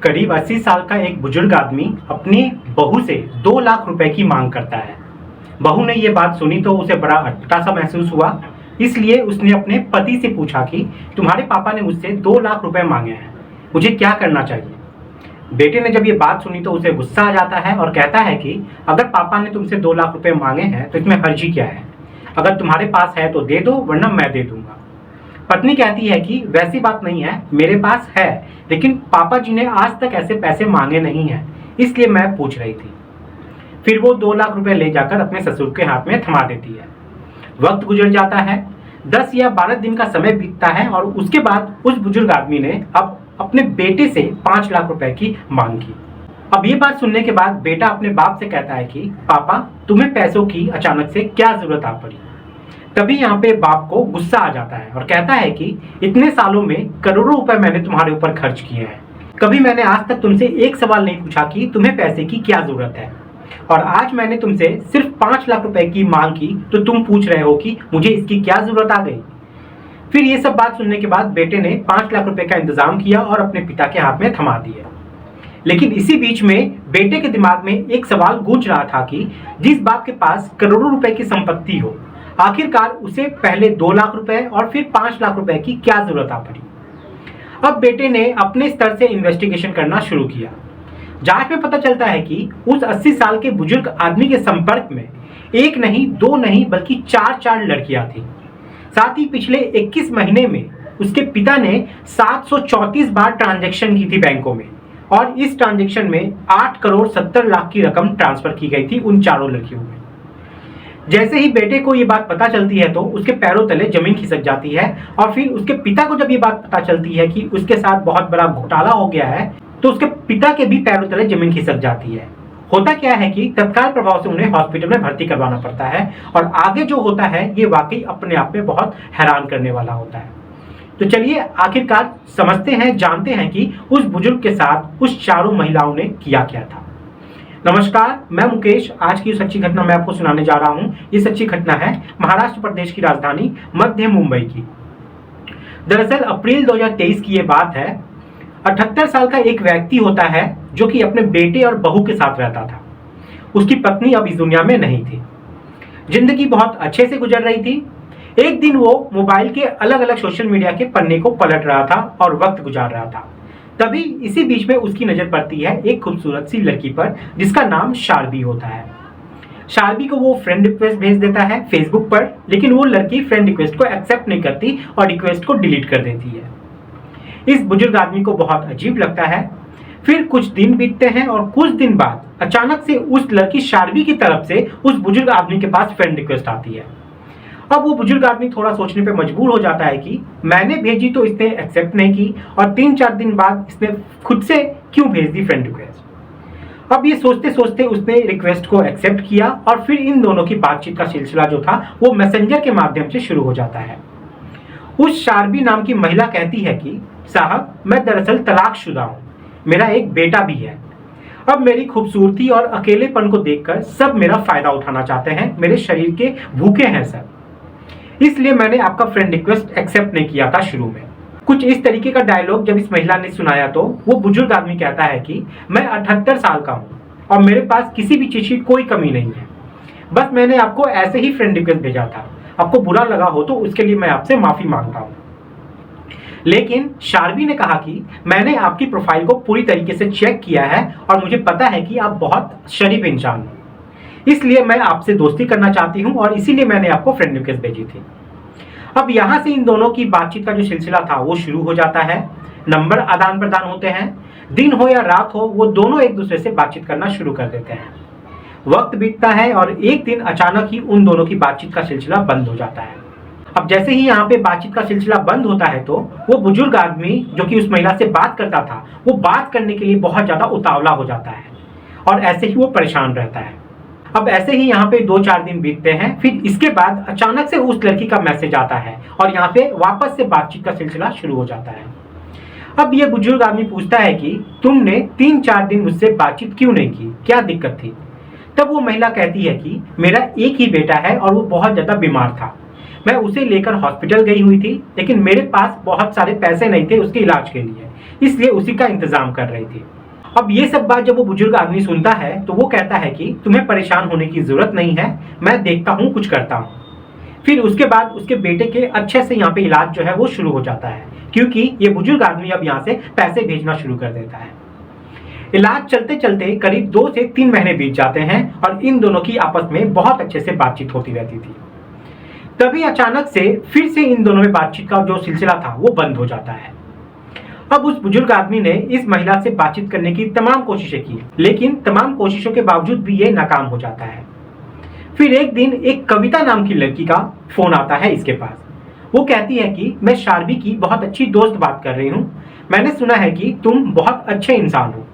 करीब 80 साल का एक बुजुर्ग आदमी अपनी बहू से 2 लाख रुपए की मांग करता है। बहू ने ये बात सुनी तो उसे बड़ा अटपटा सा महसूस हुआ। इसलिए उसने अपने पति से पूछा कि तुम्हारे पापा ने मुझसे 2 लाख रुपए मांगे हैं, मुझे क्या करना चाहिए। बेटे ने जब ये बात सुनी तो उसे गुस्सा आ जाता है और कहता है कि अगर पापा ने तुमसे 2 लाख रुपए मांगे हैं तो इसमें हर्जी क्या है, अगर तुम्हारे पास है तो दे दो वरना मैं दे दूंगा। पत्नी कहती है कि वैसी बात नहीं है, मेरे पास है, लेकिन पापा जी ने आज तक ऐसे पैसे मांगे नहीं हैं, इसलिए मैं पूछ रही थी। फिर वो 2 लाख रुपए ले जाकर अपने ससुर के हाथ में थमा देती है। वक्त गुजर जाता है, 10 या 12 दिन का समय बीतता है और उसके बाद उस बुजुर्ग आदमी ने अब अपने बेटे से 5 लाख रुपए की मांग की। अब ये बात सुनने के बाद बेटा अपने बाप से कहता है कि पापा तुम्हें पैसों की अचानक से क्या जरूरत आ पड़ी। तभी यहाँ पे बाप को गुस्सा आ जाता है और कहता है कि इतने सालों में करोड़ों रुपए मैंने तुम्हारे ऊपर खर्च किए हैं, कभी मैंने आज तक तुमसे एक सवाल नहीं पूछा कि तुम्हें पैसे की क्या जरूरत है, और आज मैंने तुमसे सिर्फ 5 लाख रुपए की मांग की तो तुम पूछ रहे हो कि मुझे इसकी क्या जरूरत आ गई। फिर ये सब बात सुनने के बाद बेटे ने 5 लाख रुपए का इंतजाम किया और अपने पिता के हाथ में थमा दिए। लेकिन इसी बीच में बेटे के दिमाग में एक सवाल गूंज रहा था कि जिस बाप के पास करोड़ों रुपए की संपत्ति हो, आखिरकार उसे पहले 2 लाख रुपए और फिर 5 लाख रुपए की क्या जरूरत आ पड़ी। अब बेटे ने अपने स्तर से इन्वेस्टिगेशन करना शुरू किया। जांच में पता चलता है कि उस 80 साल के बुजुर्ग आदमी के संपर्क में एक नहीं, 2 नहीं, बल्कि 4 लड़कियां थी। साथ ही पिछले 21 महीने में उसके पिता ने 734 बार ट्रांजैक्शन की थी बैंकों में, और इस ट्रांजैक्शन में 8 करोड़ 70 लाख की रकम ट्रांसफर की गई थी उन 4 लड़कियों में। जैसे ही बेटे को ये बात पता चलती है तो उसके पैरों तले जमीन खिसक जाती है, और फिर उसके पिता को जब ये बात पता चलती है कि उसके साथ बहुत बड़ा घोटाला हो गया है तो उसके पिता के भी पैरों तले जमीन खिसक जाती है। होता क्या है कि तत्काल प्रभाव से उन्हें हॉस्पिटल में भर्ती करवाना पड़ता है, और आगे जो होता है ये वाकई अपने आप में बहुत हैरान करने वाला होता है। तो चलिए आखिरकार समझते हैं, जानते हैं कि उस बुजुर्ग के साथ उस 4 महिलाओं ने किया क्या था। नमस्कार, मैं मुकेश। आज की सच्ची घटना मैं आपको सुनाने जा रहा हूं। ये सच्ची घटना है महाराष्ट्र प्रदेश की राजधानी मध्य मुंबई की। दरअसल अप्रैल 2023 की ये बात है। 78 साल का एक व्यक्ति होता है जो कि अपने बेटे और बहू के साथ रहता था। उसकी पत्नी अब इस दुनिया में नहीं थी। जिंदगी बहुत अच्छे से गुजर रही थी। एक दिन वो मोबाइल के अलग अलग सोशल मीडिया के पन्ने को पलट रहा था और वक्त गुजार रहा था। तभी इसी बीच में उसकी नजर पड़ती है एक खूबसूरत सी लड़की पर जिसका नाम शार्बी होता है। शार्बी को वो फ्रेंड रिक्वेस्ट भेज देता है फेसबुक पर, लेकिन वो लड़की फ्रेंड रिक्वेस्ट को एक्सेप्ट नहीं करती और रिक्वेस्ट को डिलीट कर देती है। इस बुजुर्ग आदमी को बहुत अजीब लगता है। फिर कुछ दिन बीतते हैं और कुछ दिन बाद अचानक से उस लड़की शार्बी की तरफ से उस बुजुर्ग आदमी के पास फ्रेंड रिक्वेस्ट आती है। अब वो बुजुर्ग आदमी थोड़ा सोचने पे मजबूर हो जाता है कि मैंने भेजी तो इसने एक्सेप्ट नहीं की, और 3-4 दिन बाद इसने खुद से क्यों भेज दी फ्रेंड रिक्वेस्ट। अब ये सोचते सोचते उसने रिक्वेस्ट को एक्सेप्ट किया, और फिर इन दोनों की बातचीत का सिलसिला जो था वो मैसेंजर के माध्यम से शुरू हो जाता है। उस शार्बी नाम की महिला कहती है कि साहब, मैं दरअसल तलाकशुदा हूँ, मेरा एक बेटा भी है। अब मेरी खूबसूरती और अकेलेपन को देखकर सब मेरा फायदा उठाना चाहते हैं, मेरे शरीर के भूखे हैं सब, इसलिए मैंने आपका फ्रेंड रिक्वेस्ट एक्सेप्ट नहीं किया था शुरू में। कुछ इस तरीके का डायलॉग जब इस महिला ने सुनाया तो वो बुजुर्ग आदमी कहता है कि मैं 78 साल का हूँ और मेरे पास किसी भी चीज की कोई कमी नहीं है, बस मैंने आपको ऐसे ही फ्रेंड रिक्वेस्ट भेजा था, आपको बुरा लगा हो तो उसके लिए मैं आपसे माफी मांगता हूँ। लेकिन शार्बी ने कहा कि मैंने आपकी प्रोफाइल को पूरी तरीके से चेक किया है और मुझे पता है कि आप बहुत शरीफ इंसान हो, इसलिए मैं आपसे दोस्ती करना चाहती हूं और इसीलिए मैंने आपको फ्रेंड रिक्वेस्ट भेजी थी। अब यहां से इन दोनों की बातचीत का जो सिलसिला था वो शुरू हो जाता है। नंबर आदान प्रदान होते हैं। दिन हो या रात हो, वो दोनों एक दूसरे से बातचीत करना शुरू कर देते हैं। वक्त बीतता है और एक दिन अचानक ही उन दोनों की बातचीत का सिलसिला बंद हो जाता है। अब जैसे ही यहाँ पे बातचीत का सिलसिला बंद होता है तो वो बुजुर्ग आदमी जो कि उस महिला से बात करता था वो बात करने के लिए बहुत ज्यादा उतावला हो जाता है, और ऐसे ही वो परेशान रहता है। अब ऐसे ही यहाँ पे 2-4 दिन बीतते हैं। फिर इसके बाद अचानक से उस लड़की का मैसेज आता है और यहाँ पे वापस से बातचीत का सिलसिला शुरू हो जाता है। अब ये बुजुर्ग आदमी पूछता है कि तुमने 3-4 दिन मुझसे बातचीत क्यों नहीं की, क्या दिक्कत थी। तब वो महिला कहती है कि मेरा एक ही बेटा है और वो बहुत ज्यादा बीमार था, मैं उसे लेकर हॉस्पिटल गई हुई थी, लेकिन मेरे पास बहुत सारे पैसे नहीं थे उसके इलाज के लिए, इसलिए उसी का इंतजाम कर रही थी। अब ये सब बात जब वो बुजुर्ग आदमी सुनता है तो वो कहता है कि तुम्हें परेशान होने की जरूरत नहीं है, मैं देखता हूँ, कुछ करता हूँ। फिर उसके बाद उसके बेटे के अच्छे से यहाँ पे इलाज जो है वो शुरू हो जाता है, क्योंकि ये बुजुर्ग आदमी अब यहाँ से पैसे भेजना शुरू कर देता है। इलाज चलते चलते करीब 2 से 3 महीने बीत जाते हैं और इन दोनों की आपस में बहुत अच्छे से बातचीत होती रहती थी। तभी अचानक से फिर से इन दोनों में बातचीत का जो सिलसिला था वो बंद हो जाता है। अब उस बुजुर्ग आदमी ने इस महिला से बातचीत करने की तमाम कोशिशें की, लेकिन तमाम कोशिशों के बावजूद भी ये नाकाम हो जाता है। फिर एक दिन एक कविता नाम की लड़की का फोन आता है इसके पास। वो कहती है कि मैं शार्वी की बहुत अच्छी दोस्त बात कर रही हूँ, मैंने सुना है कि तुम बहुत अच्छे इंसान हो।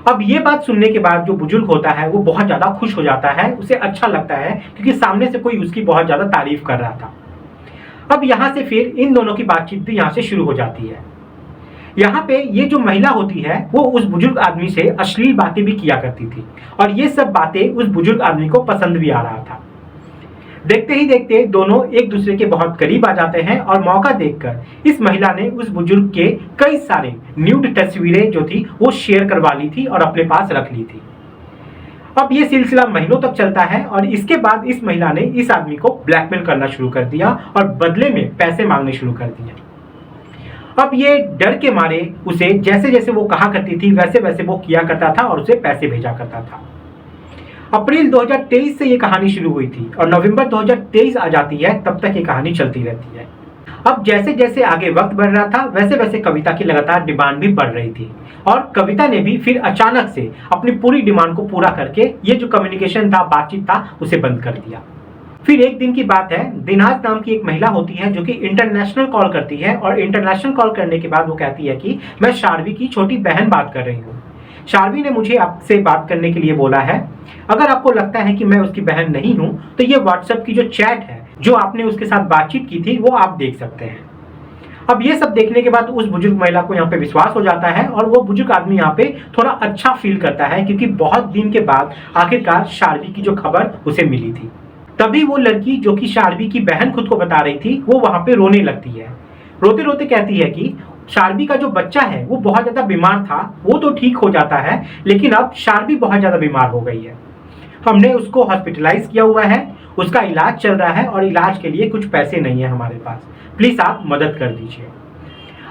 अब ये बात सुनने के बाद जो बुजुर्ग होता है वो बहुत ज्यादा खुश हो जाता है, उसे अच्छा लगता है क्योंकि सामने से कोई उसकी बहुत ज्यादा तारीफ कर रहा था। अब यहाँ से फिर इन दोनों की बातचीत भी यहाँ से शुरू हो जाती है। यहाँ पे ये जो महिला होती है वो उस बुजुर्ग आदमी से अश्लील बातें भी किया करती थी और ये सब बातें उस बुजुर्ग आदमी को पसंद भी आ रहा था। देखते ही देखते दोनों एक दूसरे के बहुत करीब आ जाते हैं और मौका देखकर इस महिला ने उस बुजुर्ग के कई सारे न्यूड तस्वीरें जो थी वो शेयर करवा ली थी और अपने पास रख ली थी। अब ये सिलसिला महीनों तक चलता है और इसके बाद इस महिला ने इस आदमी को ब्लैकमेल करना शुरू कर दिया और बदले में पैसे मांगने शुरू कर दिए। अब ये डर के मारे उसे जैसे जैसे वो कहा करती थी वैसे वैसे वो किया करता था और उसे पैसे भेजा करता था। अप्रैल 2023 से ये कहानी शुरू हुई थी और नवंबर 2023 आ जाती है, तब तक ये कहानी चलती रहती है। अब जैसे जैसे आगे वक्त बढ़ रहा था वैसे वैसे कविता की लगातार डिमांड भी बढ़ रही थी और कविता ने भी फिर अचानक से अपनी पूरी डिमांड को पूरा करके ये जो कम्युनिकेशन था, बातचीत था, उसे बंद कर दिया। फिर एक दिन की बात है, दिनाज नाम की एक महिला होती है जो कि इंटरनेशनल कॉल करती है और इंटरनेशनल कॉल करने के बाद वो कहती है कि मैं शार्वी की छोटी बहन बात कर रही हूँ। शार्वी ने मुझे आपसे बात करने के लिए बोला है। अगर आपको लगता है कि मैं उसकी बहन नहीं हूँ तो ये व्हाट्सएप की जो चैट है, जो आपने उसके साथ बातचीत की थी, वो आप देख सकते हैं। अब ये सब देखने के बाद उस बुजुर्ग महिला को यहाँ पे विश्वास हो जाता है और वो बुजुर्ग आदमी यहाँ पे थोड़ा अच्छा फील करता है क्योंकि बहुत दिन के बाद आखिरकार शार्वी की जो खबर उसे मिली थी। तभी वो लड़की जो कि शार्वी की बहन खुद को बता रही थी वो वहां पे रोने लगती है। रोते रोते कहती है कि शार्वी का जो बच्चा है वो बहुत ज्यादा बीमार था, वो तो ठीक हो जाता है, लेकिन अब शार्वी बहुत ज्यादा बीमार हो गई है। हमने उसको हॉस्पिटलाइज किया हुआ है, उसका इलाज चल रहा है और इलाज के लिए कुछ पैसे नहीं है हमारे पास, प्लीज आप मदद कर दीजिए।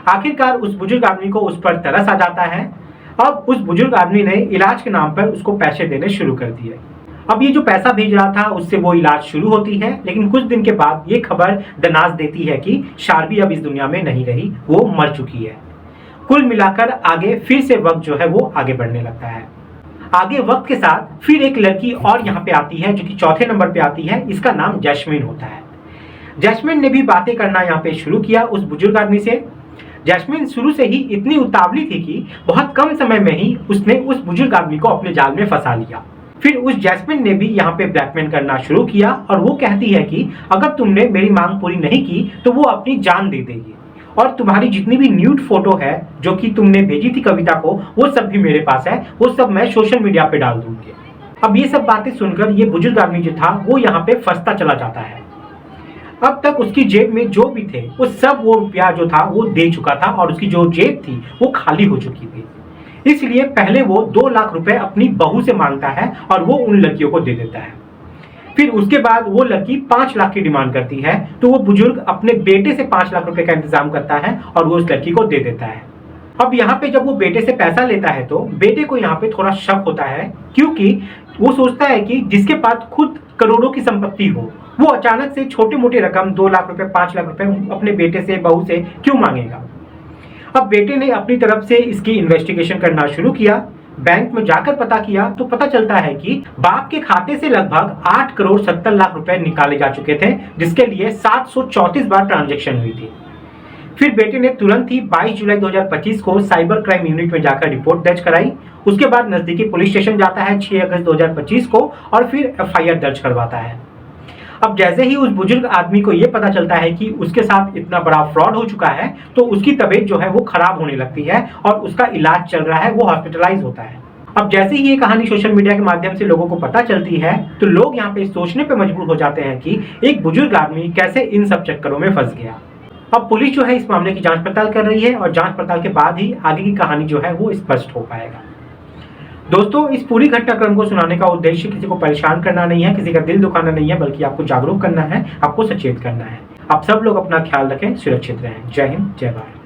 आखिरकार उस बुजुर्ग आदमी को उस पर तरस आ जाता है। अब उस बुजुर्ग आदमी ने इलाज के नाम पर उसको पैसे देने शुरू कर दिए। अब ये जो पैसा भेज रहा था उससे वो इलाज शुरू होती है, लेकिन कुछ दिन के बाद ये खबर दनाज देती है कि शार्वी अब इस दुनिया में नहीं रही, वो मर चुकी है। कुल मिलाकर आगे फिर से वक्त जो है वो आगे बढ़ने लगता है। आगे वक्त के साथ फिर एक लड़की और यहाँ पे आती है जो कि चौथे नंबर पे आती है। इसका नाम जैस्मिन होता है। जैस्मिन ने भी बातें करना यहाँ पे शुरू किया उस बुजुर्ग आदमी से। जैस्मिन शुरू से ही इतनी उतावली थी कि बहुत कम समय में ही उसने उस बुजुर्ग आदमी को अपने जाल में फंसा लिया। फिर उस जैस्मिन ने भी यहाँ पे ब्लैकमेल करना शुरू किया और वो कहती है कि अगर तुमने मेरी मांग पूरी नहीं की तो वो अपनी जान दे देगी और तुम्हारी जितनी भी न्यूड फोटो है जो कि तुमने भेजी थी कविता को, वो सब भी मेरे पास है, वो सब मैं सोशल मीडिया पे डाल दूंगी। अब ये सब बातें सुनकर ये बुजुर्ग आदमी जो था वो यहाँ पे फंसता चला जाता है। अब तक उसकी जेब में जो भी थे वो सब वो रुपया जो था वो दे चुका था और उसकी जो जेब थी वो खाली हो चुकी थी। इसलिए पहले वो 2 लाख रुपए अपनी बहू से मांगता है और वो उन लड़कियों को दे देता है। फिर उसके बाद वो लड़की 5 लाख की डिमांड करती है तो वो बुजुर्ग अपने बेटे से 5 लाख रुपए का इंतजाम करता है और वो उस लड़की को दे देता है। अब यहाँ पे जब वो बेटे से पैसा लेता है तो बेटे को यहाँ पे थोड़ा शक होता है, क्योंकि वो सोचता है कि जिसके पास खुद करोड़ों की संपत्ति हो वो अचानक से छोटे मोटे रकम 2 लाख रुपए 5 लाख रुपए अपने बेटे से, बहू से क्यों मांगेगा। अब बेटे ने अपनी तरफ से इसकी इन्वेस्टिगेशन करना शुरू किया। बैंक में जाकर पता किया तो पता चलता है कि बाप के खाते से लगभग 8 करोड़ 70 लाख रुपए निकाले जा चुके थे, जिसके लिए 734 बार ट्रांजैक्शन हुई थी। फिर बेटे ने तुरंत ही 22 जुलाई 2025 को साइबर क्राइम यूनिट में जाकर रिपोर्ट दर्ज कराई। उसके बाद नजदीकी पुलिस स्टेशन जाता है 6 अगस्त 2025 को और फिर FIR दर्ज करवाता है। अब जैसे ही उस बुजुर्ग आदमी को यह पता चलता है कि उसके साथ इतना बड़ा फ्रॉड हो चुका है तो उसकी तबीयत जो है वो खराब होने लगती है और उसका इलाज चल रहा है, वो हॉस्पिटलाइज होता है। अब जैसे ही ये कहानी सोशल मीडिया के माध्यम से लोगों को पता चलती है तो लोग यहाँ पे सोचने पे मजबूर हो जाते हैं कि एक बुजुर्ग आदमी कैसे इन सब चक्करों में फंस गया। अब पुलिस जो है इस मामले की जांच पड़ताल कर रही है और जांच पड़ताल के बाद ही आगे की कहानी जो है वो स्पष्ट हो पाएगा। दोस्तों, इस पूरी घटनाक्रम को सुनाने का उद्देश्य किसी को परेशान करना नहीं है, किसी का दिल दुखाना नहीं है, बल्कि आपको जागरूक करना है, आपको सचेत करना है। आप सब लोग अपना ख्याल रखें, सुरक्षित रहें। जय हिंद, जय भारत।